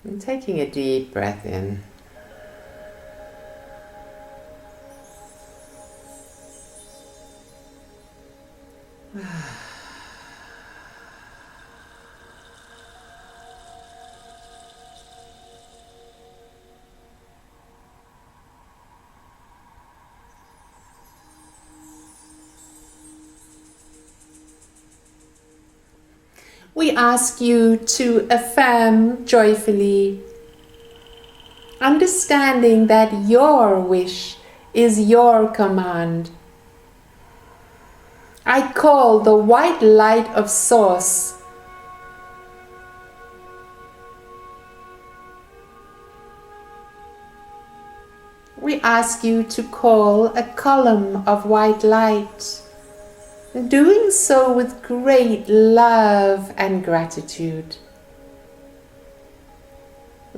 And taking a deep breath in. We ask you to affirm joyfully, understanding that your wish is your command. I call the white light of Source we ask you to call a column of white light, doing so with great love and gratitude.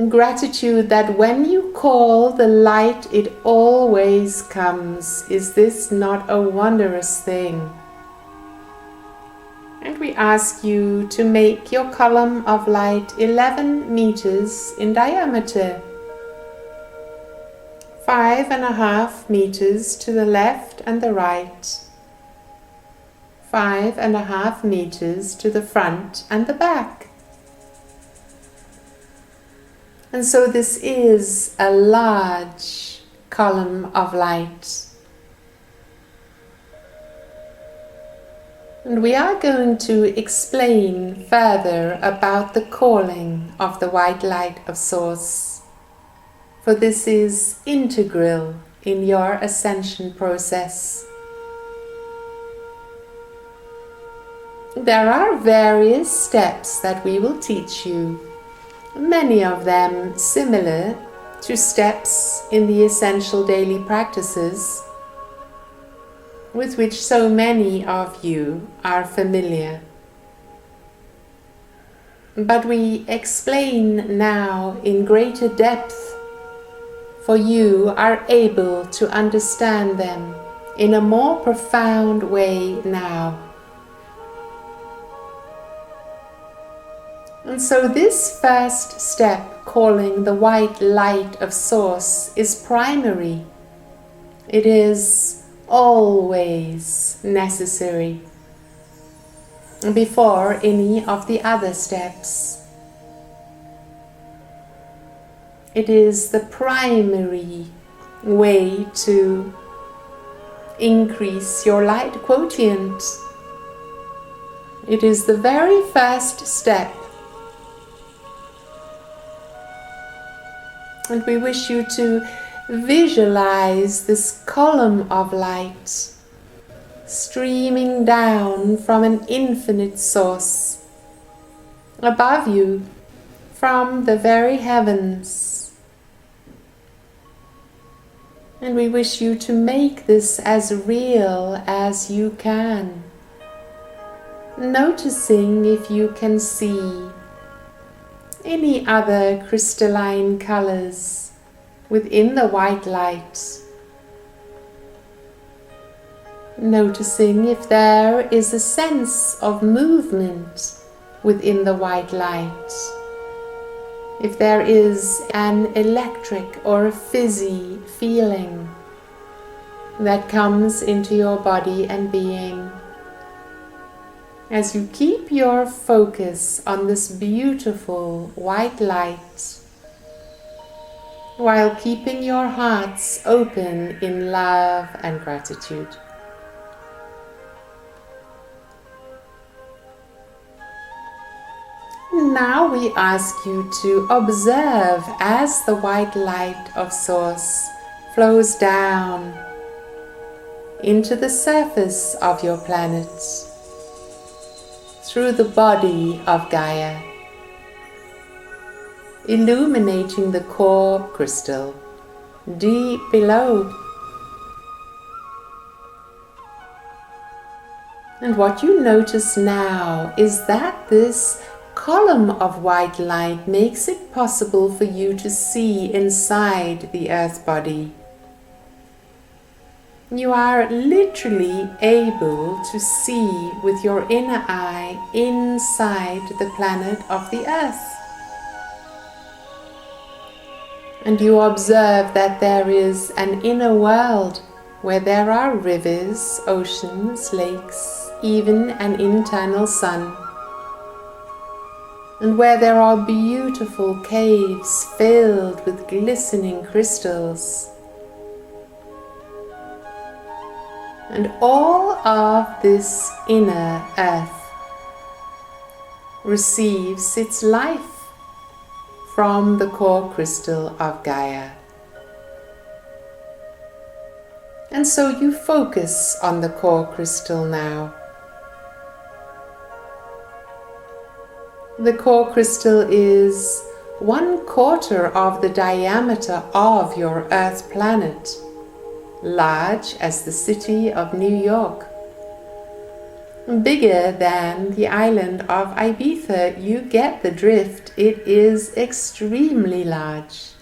Gratitude that when you call the light, it always comes. Is this not a wondrous thing? And we ask you to make your column of light 11 meters in diameter, 5.5 meters to the left and the right, 5.5 meters to the front and the back. And so this is a large column of light. And we are going to explain further about the calling of the white light of Source, for this is integral in your ascension process. There are various steps that we will teach you, many of them similar to steps in the essential daily practices with which so many of you are familiar. But we explain now in greater depth, for you are able to understand them in a more profound way now. And so this first step, calling the white light of Source, is primary. It is always necessary before any of the other steps. It is the primary way to increase your light quotient. It is the very first step. And we wish you to visualize this column of light streaming down from an infinite source above you from the very heavens. And we wish you to make this as real as you can, noticing if you can see any other crystalline colors within the white light. Noticing if there is a sense of movement within the white light. If there is an electric or a fizzy feeling that comes into your body and being. As you keep your focus on this beautiful white light, while keeping your hearts open in love and gratitude. Now we ask you to observe as the white light of Source flows down into the surface of your planet, through the body of Gaia, illuminating the core crystal deep below. And what you notice now is that this column of white light makes it possible for you to see inside the earth body. You are literally able to see with your inner eye inside the planet of the earth. And you observe that there is an inner world where there are rivers, oceans, lakes, even an internal sun, and where there are beautiful caves filled with glistening crystals. And all of this inner earth receives its life from the core crystal of Gaia. And so you focus on the core crystal now. The core crystal is 1/4 of the diameter of your Earth planet, large as the city of New York. Bigger than the island of Ibiza. You get the drift. It is extremely large.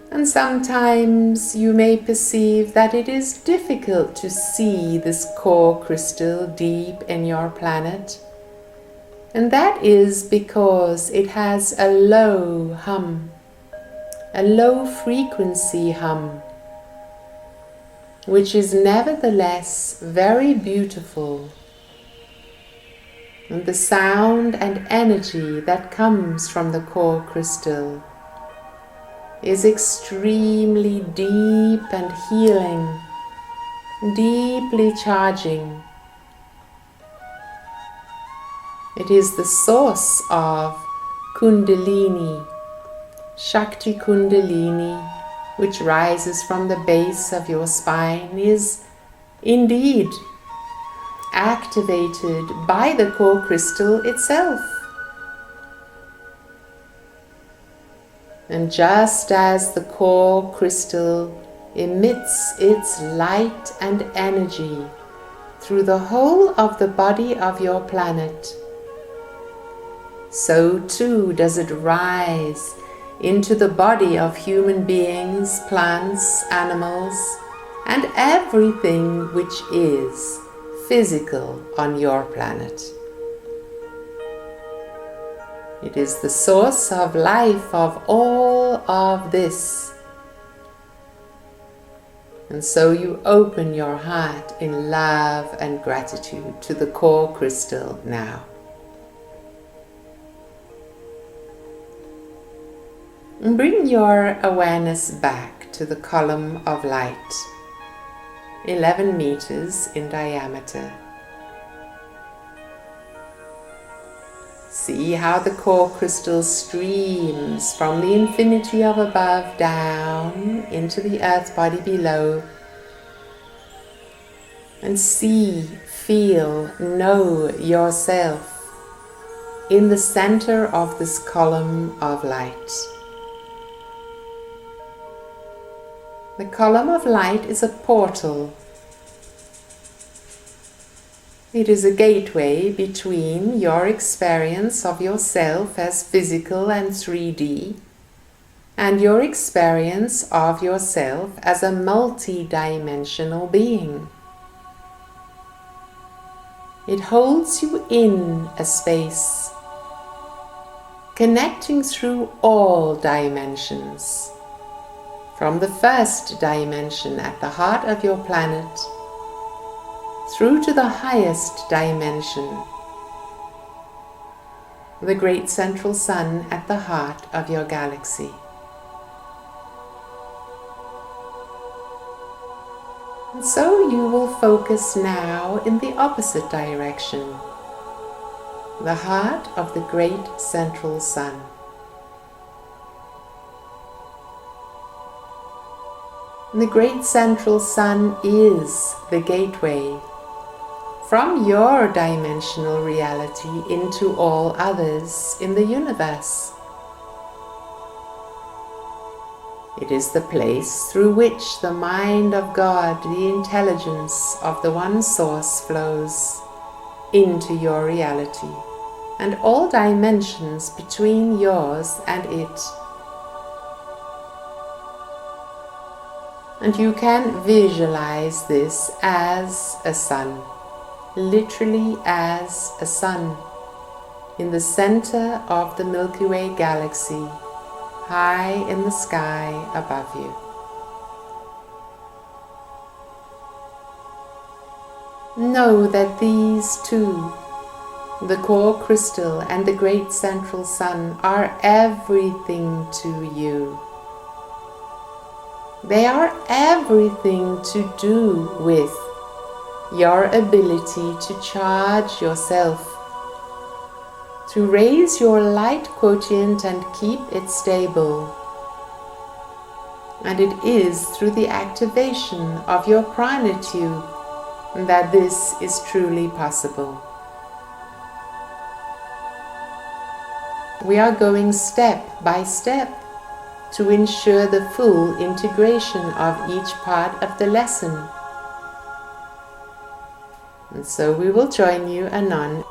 And sometimes you may perceive that it is difficult to see this core crystal deep in your planet. And that is because it has a low hum, a low frequency hum, which is nevertheless very beautiful. And the sound and energy that comes from the core crystal is extremely deep and healing, deeply charging. It is the source of Kundalini, Shakti Kundalini, which rises from the base of your spine, is indeed activated by the core crystal itself. And just as the core crystal emits its light and energy through the whole of the body of your planet, so too does it rise into the body of human beings, plants, animals, and everything which is physical on your planet. It is the source of life of all of this. And so you open your heart in love and gratitude to the core crystal now. And bring your awareness back to the column of light, 11 meters in diameter. See how the core crystal streams from the infinity of above down into the earth body below. And see, feel, know yourself in the center of this column of light. The column of light is a portal. It is a gateway between your experience of yourself as physical and 3D and your experience of yourself as a multi-dimensional being. It holds you in a space, connecting through all dimensions, from the first dimension at the heart of your planet through to the highest dimension, the great central sun at the heart of your galaxy. And so you will focus now in the opposite direction, the heart of the great central sun. The great central sun is the gateway from your dimensional reality into all others in the universe. It is the place through which the mind of God, the intelligence of the One Source, flows into your reality and all dimensions between yours and it. And you can visualize this as a sun, literally as a sun, in the center of the Milky Way galaxy, high in the sky above you. Know that these two, the core crystal and the great central sun, are everything to you. They are everything to do with your ability to charge yourself, to raise your light quotient and keep it stable. And it is through the activation of your prana tube that this is truly possible. We are going step by step to ensure the full integration of each part of the lesson. And so we will join you anon.